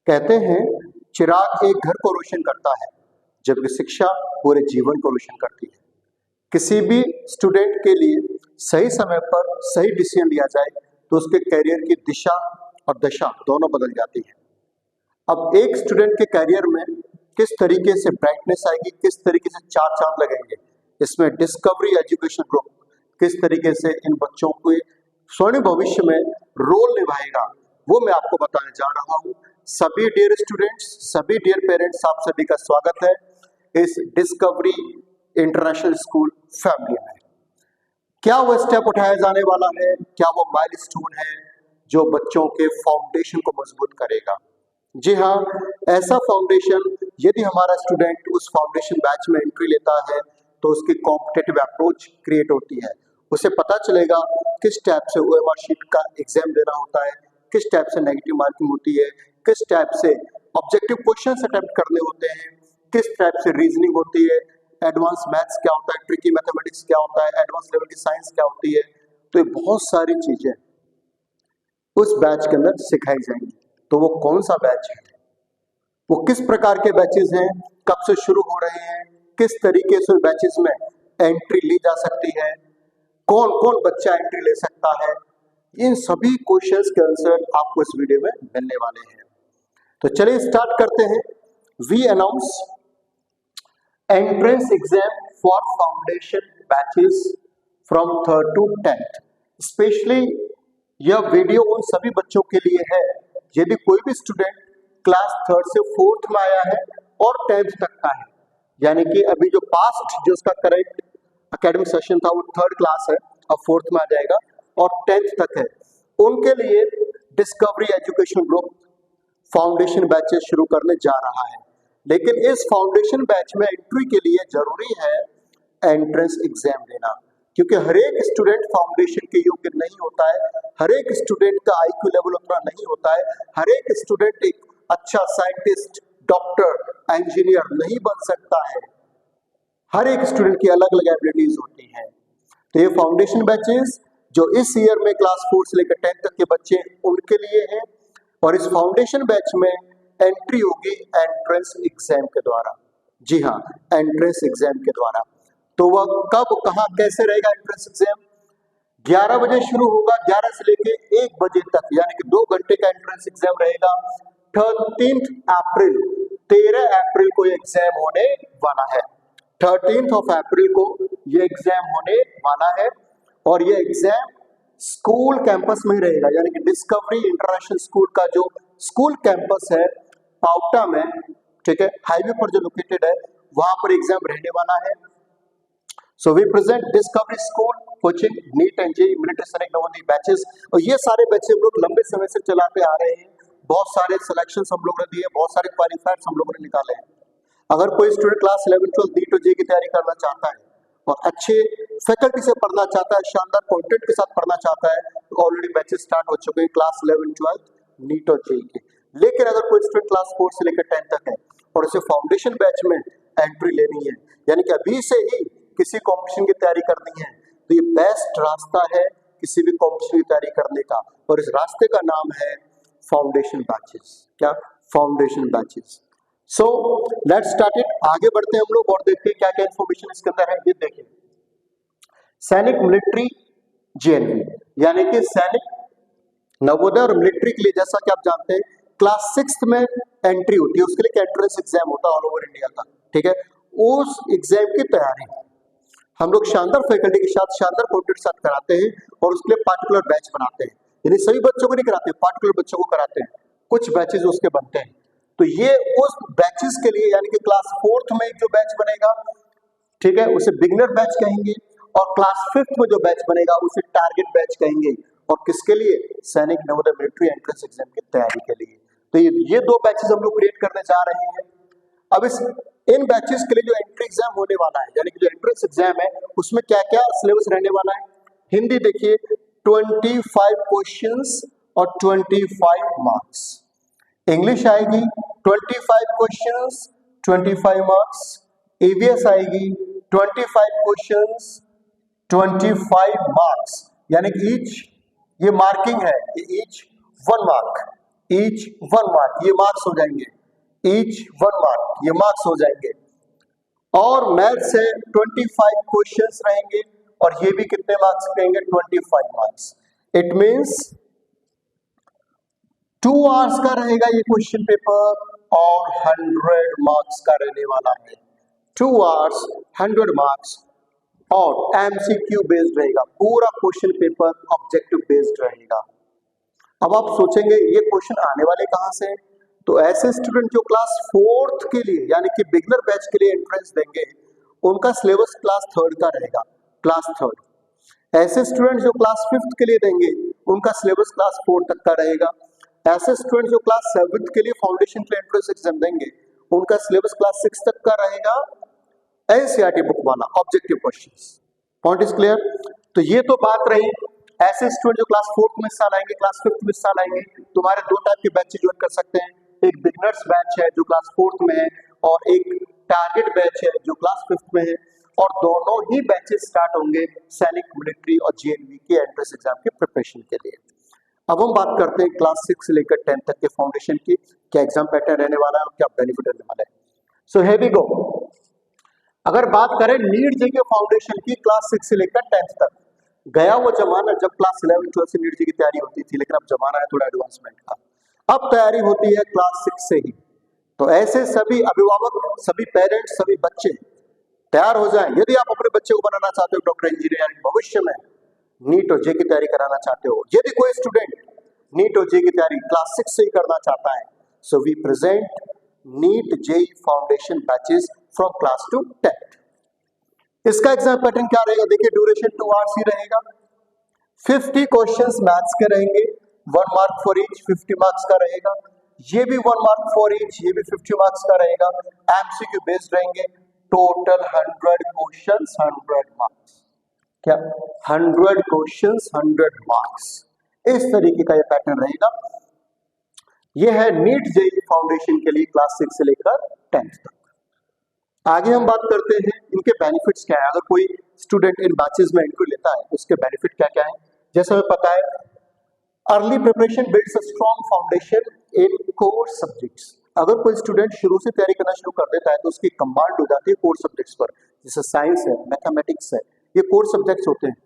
कहते हैं चिराग एक घर को रोशन करता है, जबकि शिक्षा पूरे जीवन को रोशन करती है। किसी भी स्टूडेंट के लिए सही समय पर सही डिसीजन लिया जाए तो उसके करियर की दिशा और दशा दोनों बदल जाती है। अब एक स्टूडेंट के करियर में किस तरीके से ब्राइटनेस आएगी, किस तरीके से चार चांद लगेंगे, इसमें डिस्कवरी एजुकेशन ग्रुप किस तरीके से इन बच्चों के स्वर्णिम भविष्य में रोल निभाएगा, वो मैं आपको बताने जा रहा हूँ। सभी डियर स्टूडेंट्स, सभी डियर पेरेंट्स, आप सभी का स्वागत है इस डिस्कवरी इंटरनेशनल स्कूल फैमिली में। क्या वो स्टेप उठाया जाने वाला है, क्या वो माइलस्टोन है जो बच्चों के फाउंडेशन को मजबूत करेगा? जी हाँ, ऐसा फाउंडेशन यदि हमारा स्टूडेंट उस फाउंडेशन बैच में एंट्री लेता है तो उसकी कॉम्पिटिटिव अप्रोच क्रिएट होती है। उसे पता चलेगा किस टाइप से ओएमआर शीट का एग्जाम देना होता है, किस टाइप से नेगेटिव मार्किंग होती है, किस टाइप से ऑब्जेक्टिव क्वेश्चंस अटेम्प्ट करने होते हैं, किस टाइप से रीजनिंग होती है, एडवांस मैथ्स क्या होता है, ट्रिकी मैथमेटिक्स क्या होता है, एडवांस लेवल की साइंस क्या होती है। तो ये बहुत सारी चीजें उस बैच के अंदर सिखाई जाएंगी। तो वो कौन सा बैच है, वो किस प्रकार के बैचेस हैं, कब से शुरू हो रहे हैं, किस तरीके से बैचेस में एंट्री ली जा सकती है, कौन कौन बच्चा एंट्री ले सकता है, इन सभी क्वेश्चंस के आंसर आपको इस वीडियो में मिलने वाले हैं। तो चलिए स्टार्ट करते हैं। We announce entrance exam for foundation batches from 3rd to 10th। Specially यह वीडियो उन सभी बच्चों के लिए है यदि कोई भी स्टूडेंट क्लास 3rd से 4th में आया है और 10th तक का है, यानी कि अभी जो पास्ट जो उसका करंट एकेडमिक सेशन था वो 3rd क्लास है, अब 4th में आ जाएगा और 10th तक है। उनके लिए discovery education group foundation batches शुरू करने जा रहा है। लेकिन इस फाउंडेशन बैच में एंट्री के लिए जरूरी है एंट्रेंस एग्जाम देना, क्योंकि हर एक स्टूडेंट फाउंडेशन के योग्य नहीं होता है, हर एक स्टूडेंट का आईक्यू लेवल उतना नहीं होता है, हर एक स्टूडेंट एक अच्छा साइंटिस्ट, डॉक्टर, इंजीनियर नहीं बन सकता है। हर एक स्टूडेंट की अलग अलग एबिलिटीज होती हैं। तो ये फाउंडेशन बैचेस जो इस ईयर में क्लास 4 से लेकर 10th तक के बच्चे उनके लिए है, और इस फाउंडेशन बैच में एंट्री होगी एंट्रेंस एग्जाम के द्वारा। जी हाँ, एंट्रेंस एग्जाम के द्वारा। तो वह कब, कहाँ, कैसे रहेगा एंट्रेंस एग्जाम? 11 बजे शुरू होगा, 11 से लेके 1 बजे तक, यानी कि 2 घंटे का एंट्रेंस एग्जाम रहेगा। 13 अप्रैल 13 अप्रैल को ये एग्जाम होने वाला है। 13 अप्रैल को ये एग्जाम होने वाला है और ये एग्जाम स्कूल कैंपस में ही रहेगा, यानी कि डिस्कवरी इंटरनेशनल स्कूल का जो स्कूल कैंपस है पाउटा में, ठीक है, हाईवे पर जो लोकेटेड है, वहां पर एग्जाम रहने वाला है। So we present Discovery school coaching NEET and JEE military Sainik Navodaya batches, और ये सारे बैचेस हम लोग लंबे समय से चलाते आ रहे हैं। बहुत सारे सिलेक्शंस हम लोगों ने दिए, बहुत सारे क्वालिफायर्स हम लोगों ने निकाले हैं। अगर कोई स्टूडेंट क्लास 11 12 नीट और जेईई की तैयारी करना चाहता है और अच्छे फैकल्टी से पढ़ना चाहता है, शानदार कंटेंट के साथ पढ़ना चाहता है, तो ऑलरेडी बैचेस स्टार्ट हो चुके हैं क्लास 11 12 नीट और जेईई के। लेकिन अगर कोई स्टूडेंट क्लास 4 से लेकर 10 तक है और उसे फाउंडेशन बैच में एंट्री लेनी है, यानी कि अभी से ही किसी कॉम्पिटिशन की तैयारी करनी है, तो ये बेस्ट रास्ता है किसी भी कॉम्पिटिशन की तैयारी करने का, और इस रास्ते का नाम है फाउंडेशन बैचेस। क्या? Foundation batches. So let's start it. आगे बढ़ते हैं हम लोग और देखते हैं क्या क्या इंफॉर्मेशन इसके अंदर है। ये देखिए, सैनिक मिलिट्री जेएनवी, यानी कि सैनिक नवोदय और मिलिट्री के लिए, जैसा कि आप जानते हैं क्लास 6th में एंट्री होती है, उसके लिए एंट्रेंस एग्जाम होता है ऑल ओवर इंडिया का, ठीक है। उस एग्जाम की तैयारी हम लोग शानदार फैकल्टी के साथ, शानदार कंटेंट के साथ कराते हैं और उसके लिए पार्टिकुलर बैच बनाते हैं, यानी सभी बच्चों को नहीं कराते, पार्टिकुलर बच्चों को कराते हैं, कुछ बैचेस उसके बनते हैं। तो ये उस बैचेस के लिए, यानी कि क्लास 4th में जो बैच बनेगा, ठीक है, उसे बिगिनर बैच कहेंगे, और क्लास 5th में जो बैच बनेगा उसे टारगेट बैच कहेंगे। और किसके लिए? सैनिक नवोदय मिलिट्री एंट्रेंस एग्जाम की तैयारी के लिए। तो ये 2 बैचेस हम लोग क्रिएट करने जा रहे हैं। अब इन बैचेस के लिए जो एंट्री एग्जाम होने वाला है, यानी कि जो एंट्रेंस एग्जाम है, उसमें क्या क्या सिलेबस रहने वाला है? हिंदी देखिए, 25 क्वेश्चंस और 25 मार्क्स। इंग्लिश आएगी 25 क्वेश्चंस 25 मार्क्स। ईवीएस आएगी 25 क्वेश्चंस 25 मार्क्स, यानी कि ईच, ये मार्किंग है, ईच 1 मार्क, ईच 1 मार्क, ये मार्क्स हो जाएंगे, ईच 1 मार्क, ये मार्क्स हो जाएंगे। और मैथ्स है 25 क्वेश्चंस रहेंगे और ये भी कितने मार्क्स के रहेंगे, 25 मार्क्स। इट मींस 2 आवर्स का रहेगा ये क्वेश्चन पेपर और 100 मार्क्स का रहने वाला है। 2 आवर्स 100 मार्क्स और एमसीक्यू बेस्ड रहेगा, पूरा क्वेश्चन पेपर ऑब्जेक्टिव बेस्ड रहेगा। अब आप सोचेंगे ये क्वेश्चन आने वाले कहां से, तो ऐसे स्टूडेंट जो क्लास 4th के लिए यानी कि बिगनर बैच के लिए एंट्रेंस देंगे, उनका सिलेबस क्लास 3rd का रहेगा, क्लास 3rd। ऐसे स्टूडेंट जो क्लास 5th के लिए देंगे, उनका सिलेबस क्लास 4 तक का रहेगा। ऐसे स्टूडेंट जो क्लास 7th के लिए फाउंडेशन के लिए एंट्रेंस एग्जाम देंगे, उनका सिलेबस क्लास 6 तक का रहेगा, एनसीईआरटी बुक वाला objective questions. Point is clear. तो ये तो बात रही ऐसे स्टूडेंट जो क्लास 4th में हिस्सा लाएंगे, क्लास 5th में हिस्सा लाएंगे, तुम्हारे दो टाइप के बैच ज्वाइन कर सकते हैं। एक बिगनर्स बैच है जो क्लास 4th में है और एक टारगेट बैच है जो क्लास 5th में है, और दोनों ही बैचेस स्टार्ट होंगे सैनिक, मिलिट्री और जेएनवी के एंट्रेंस एग्जाम के प्रिपरेशन के लिए। अब हम बात करते हैं क्लास 6 से लेकर 10 तक के फाउंडेशन की, क्या एग्जाम पैटर्न रहने वाला है और क्या बेनिफिट रहने वाला है। So here we go. अगर बात करें नीट जेईई फाउंडेशन की क्लास 6 से लेकर 10th तक, गया वो जमाना जब क्लास 11 12 से नीट जेईई की तैयारी होती थी, लेकिन अब जमाना है थोड़ा एडवांसमेंट का, अब तैयारी होती है क्लास 6 से ही। तो ऐसे सभी अभिभावक, सभी पेरेंट्स, सभी बच्चे तैयार हो जाएं। यदि आप अपने बच्चे को बनाना चाहते हो डॉक्टर, इंजीनियर, यानी भविष्य में नीट और जेईई की तैयारी कराना चाहते हो, यदि कोई स्टूडेंट नीट और जेईई की तैयारी क्लास 6 से ही करना चाहता है, so we present NEET JEE foundation batches from class to 10th। इसका एग्जाम पैटर्न क्या रहेगा, देखिए ड्यूरेशन 2 आवर्स ही रहेगा, 50 क्वेश्चंस मैथ्स के रहेंगे, 1 मार्क फॉर ईच, 50 मार्क्स का रहेगा। ये भी 1 मार्क फॉर ईच, ये भी 50 मार्क्स का रहेगा। एमसीक्यू बेस्ड रहेंगे, टोटल 100 क्वेश्चंस 100 मार्क्स। क्या 100 क्वेश्चंस 100 मार्क्स, इस तरीके का ये पैटर्न रहेगा। ये है नीट जेईई फाउंडेशन के लिए क्लास 6 से लेकर 10th तक। आगे हम बात करते हैं इनके बेनिफिट्स क्या है। अगर कोई स्टूडेंट इन बैचेस में एंट्री लेता है तो उसके बेनिफिट क्या क्या है। जैसे हमें पता है, early preparation builds a strong foundation in core subjects. अगर कोई स्टूडेंट शुरू से तैयारी करना शुरू कर देता है तो उसकी कमांड हो जाती है कोर सब्जेक्ट्स पर, जैसे साइंस है, मैथमेटिक्स है, ये कोर सब्जेक्ट्स होते हैं,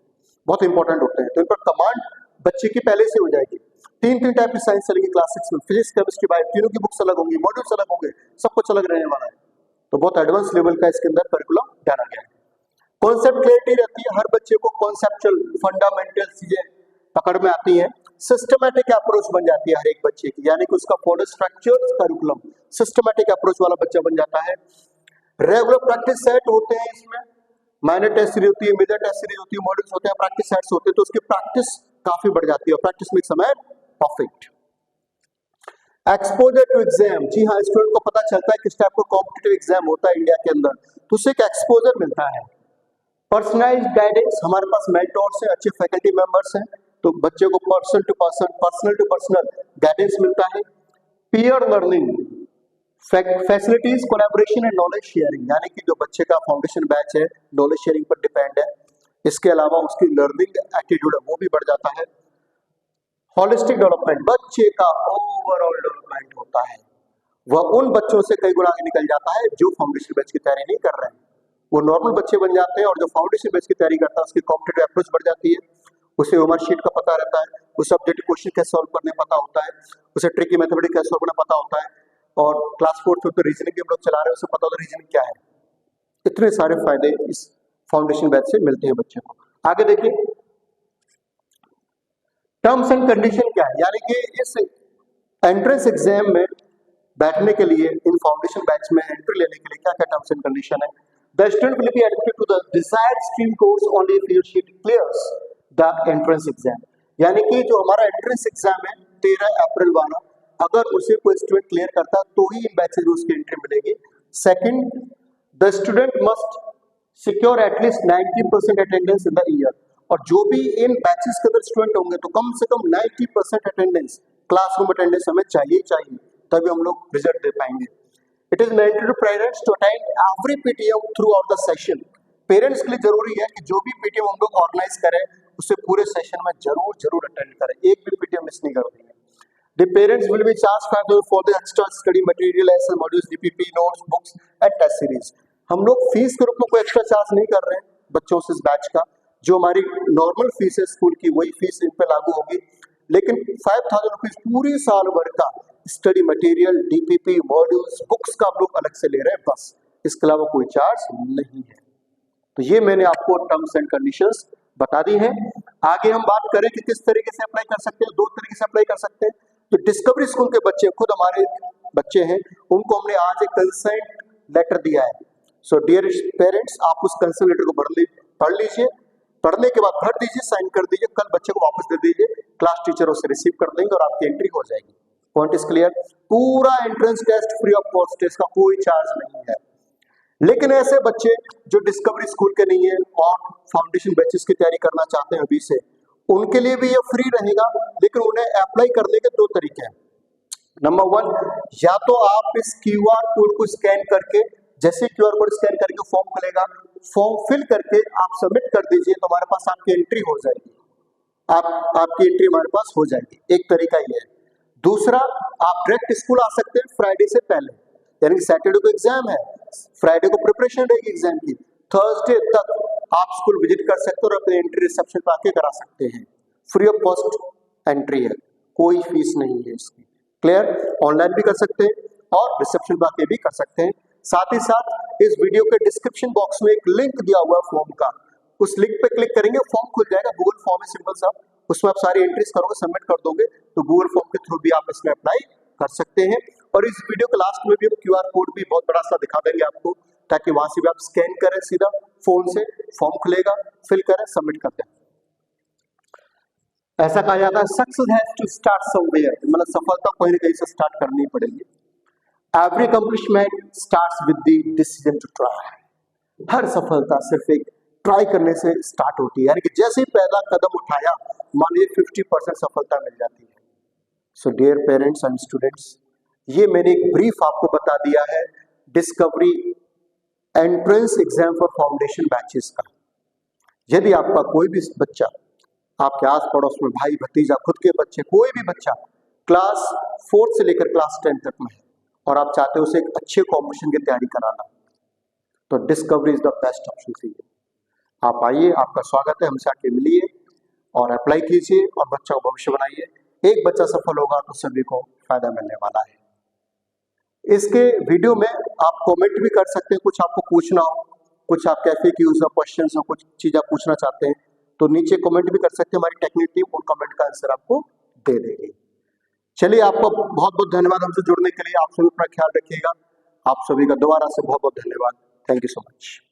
बहुत इंपॉर्टेंट होते हैं। तो इन पर कमांड बच्चे की पहले से हो जाएगी। तीन टाइप की साइंस चलेगी क्लास 6 में, फिजिक्स, केमिस्ट्री, बायो, तीनों की बुक्स अलग होंगी, मॉड्यूल्स अलग होंगे, सब कुछ अलग रहने वाला है। तो बहुत एडवांस लेवल का इसके अंदर करिकुलम डाला गया है। कॉन्सेप्ट क्लैरिटी रहती है, हर बच्चे को कॉन्सेप्चुअल फंडामेंटल चीजें पकड़ में आती है। सिस्टमैटिक अप्रोच बन जाती है हर एक बच्चे की, यानी कि उसका for structure curriculum systematic approach वाला बच्चा बन जाता है। रेगुलर प्रैक्टिस सेट होते हैं इसमें, माइनर टेस्ट सीरीज होती है, मेजर टेस्ट सीरीज होती है, मॉड्यूल्स होते हैं, प्रैक्टिस सेट्स होते हैं, तो उसकी प्रैक्टिस काफी बढ़ जाती है और प्रैक्टिस में समय परफेक्ट। एक्सपोजर टू एग्जाम, जी हाँ, स्टूडेंट को पता चलता है किस टाइप का कॉम्पिटिटिव एग्जाम होता है इंडिया के अंदर, तो उससे एक एक्सपोजर मिलता है। पर्सनलाइज्ड गाइडेंस, हमारे पास मेंटोर्स हैं, अच्छे फैकल्टी मेंबर्स हैं, तो बच्चे को पर्सन टू पर्सनल गाइडेंस मिलता है। Peer learning, facilities, collaboration and knowledge sharing, यानी कि जो बच्चे का फाउंडेशन बैच है नॉलेज शेयरिंग पर डिपेंड है। इसके अलावा उसकी लर्निंग एटीट्यूड है वो भी बढ़ जाता है। होलिस्टिक डेवलपमेंट, बच्चे का ओवरऑल डेवलपमेंट होता है, वह उन बच्चों से कई गुना आगे निकल जाता है जो फाउंडेशन बैच की तैयारी नहीं कर रहे हैं। वो नॉर्मल बच्चे बन जाते हैं और जो फाउंडेशन बैच की तैयारी करता है उसकी कॉम्पिटिटिव अप्रोच बढ़ जाती है, उसे उमर शीट का पता रहता है, उसे ऑब्जेक्टिव क्वेश्चन कैसे सॉल्व करने पता होता है, उसे ट्रिकी मैथमेटिक्स कैसे सॉल्व करना पता होता है, और क्लास 4th में तो रीजनिंग के हम लोग चला रहे हैं, उसे पता होता है रीजनिंग क्या है। इतने सारे फायदे इस फाउंडेशन बैच से मिलते हैं बच्चे को। आगे देखिए टर्म्स एंड कंडीशन क्या है, यानी कि इस एंट्रेंस एग्जाम में बैठने के लिए, इन फाउंडेशन बैच में एंट्री लेने के लिए क्या क्या टर्म्स एंड कंडीशन है। The student will be admitted to the desired stream course only if he she clears the entrance exam, यानी कि जो हमारा एंट्रेंस एग्जाम है 13 अप्रैल वाला, अगर उसे कोई स्टूडेंट क्लियर करता तो ही इन बैचेज में उसकी एंट्री मिलेगी। Second, the student must secure at least 90% attendance in the year, और जो भी इन बैचेस के अंदर स्टूडेंट होंगे तो कम से कम 90% अटेंडेंस, क्लासरूम अटेंडेंस हमें चाहिए, तभी हम लोग रिजल्ट दे पाएंगे। It is mandatory to parents to attend every PTM throughout the session, parents के लिए जरूरी है कि जो भी पीटीएम हम लोग ऑर्गेनाइज करें उसे पूरे सेशन में जरूर अटेंड करें, एक भी पीटीएम मिस नहीं कर देंगे। The parents will be charged 5,000 for the extra study material, lesson modules, DPP, notes, books and test series. हम लोग फीस के रूप में कोई एक्स्ट्रा चार्ज नहीं कर रहे हैं बच्चों से इस बैच का, जो हमारी नॉर्मल फीस है स्कूल की वही फीस इन पे लागू होगी, लेकिन 5,000 रुपीज पूरी साल भर का study material, DPP, modules, books का हम लोग अलग से ले रहे हैं बस, इसके अलावा कोई चार्ज नहीं है। तो ये मैंने आपको टर्म्स एंड कंडीशंस बता दी हैं। आगे हम बात करें कि किस तरीके से अप्लाई कर सकते हैं, दो तरीके से अप्लाई कर सकते हैं। तो डिस्कवरी स्कूल के बच्चे, खुद हमारे बच्चे हैं, उनको हमने आज एक कंसेंट लेटर दिया है। सो डियर पेरेंट्स, आप उस कंसेंट लेटर को पढ़ लीजिए, पढ़ने के बाद भर दीजिए, साइन कर दीजिए, कल बच्चे को वापस दे दीजिए, क्लास टीचर उसे रिसीव कर देंगे और आपकी एंट्री हो जाएगी। Point is clear. पूरा entrance test free of cost है, इसका कोई चार्ज नहीं है। लेकिन ऐसे बच्चे जो डिस्कवरी स्कूल के नहीं है और फाउंडेशन बैचेस की तैयारी करना चाहते हैं अभी से, उनके लिए भी ये फ्री रहेगा, लेकिन उन्हें अप्लाई करने के दो तरीके हैं। नंबर 1, या तो आप इस QR कोड को स्कैन करके, जैसे QR कोड स्कैन करके फॉर्म खुलेगा, फॉर्म फिल करके आप सबमिट कर दीजिए, तो हमारे पास आपकी एंट्री हो जाएगी। आपकी एंट्री हमारे पास हो जाएगी। एक तरीका ये है। दूसरा, आप डायरेक्ट स्कूल आ सकते हैं फ्राइडे से पहले, यानी कि सैटरडे को एग्जाम है, फ्राइडे को प्रिपरेशन रहेगी एग्जाम की, थर्सडे तक आप स्कूल विजिट कर सकते हो और अपनी एंट्री रिसेप्शन पर आके करा सकते हैं। फ्री ऑफ कॉस्ट एंट्री है, कोई फीस नहीं है इसकी। क्लियर? ऑनलाइन भी कर सकते हैं और रिसेप्शन पर आके भी कर सकते हैं। साथ ही साथ इस वीडियो के डिस्क्रिप्शन बॉक्स में एक लिंक दिया हुआ है फॉर्म का, उस लिंक पे क्लिक करेंगे, फॉर्म खुल जाएगा। गूगल फॉर्म है सिंपल सा, उसमें आप सारी एंट्रीज करोगे, सबमिट कर दोगे, तो गूगल फॉर्म के थ्रू भी आप इसमें अप्लाई कर सकते हैं। और इस वीडियो के लास्ट में भी हम QR कोड भी बहुत बड़ा सा दिखा देंगे आपको, ताकि वहां से भी आप स्कैन करें, सीधा फोन से फॉर्म खुलेगा, फिल करें, सबमिट कर दें। ऐसा कहा जाता है success has to start somewhere, मतलब सफलता कहीं ना कहीं से स्टार्ट करनी पड़ेगी। Every accomplishment starts with the decision to try. हर सफलता सिर्फ एक ट्राई करने से स्टार्ट होती है, यानी कि जैसे ही पहला कदम उठाया, मान लीजिए 50% सफलता मिल जाती है। So dear parents and students, ये मैंने एक ब्रीफ आपको बता दिया है Discovery entrance exam for foundation batches का। यदि आपका कोई भी बच्चा, आपके आस पड़ोस में भाई भतीजा, खुद के बच्चे, कोई भी बच्चा क्लास 4 से लेकर क्लास 10 तक में है और आप चाहते हो उसे एक अच्छे कॉम्पिटिशन की तैयारी कराना, तो discovery is the best option for you. आप आइए, आपका स्वागत है, हमसे आके मिलिए और अप्लाई कीजिए और बच्चा को भविष्य बनाइए। एक बच्चा सफल होगा तो सभी को फायदा मिलने वाला है। इसके वीडियो में आप कमेंट भी कर सकते हैं, कुछ आपको पूछना हो, कुछ आप कैफे की यूज क्वेश्चन हो, कुछ चीज आप पूछना चाहते हैं तो नीचे कमेंट भी कर सकते हैं। हमारी टेक्निक टीम उन कमेंट का आंसर आपको दे देगी। चलिए, आपका बहुत बहुत धन्यवाद हमसे जुड़ने के लिए। आप सभी अपना ख्याल रखिएगा। आप सभी का दोबारा से बहुत बहुत धन्यवाद। Thank you so much.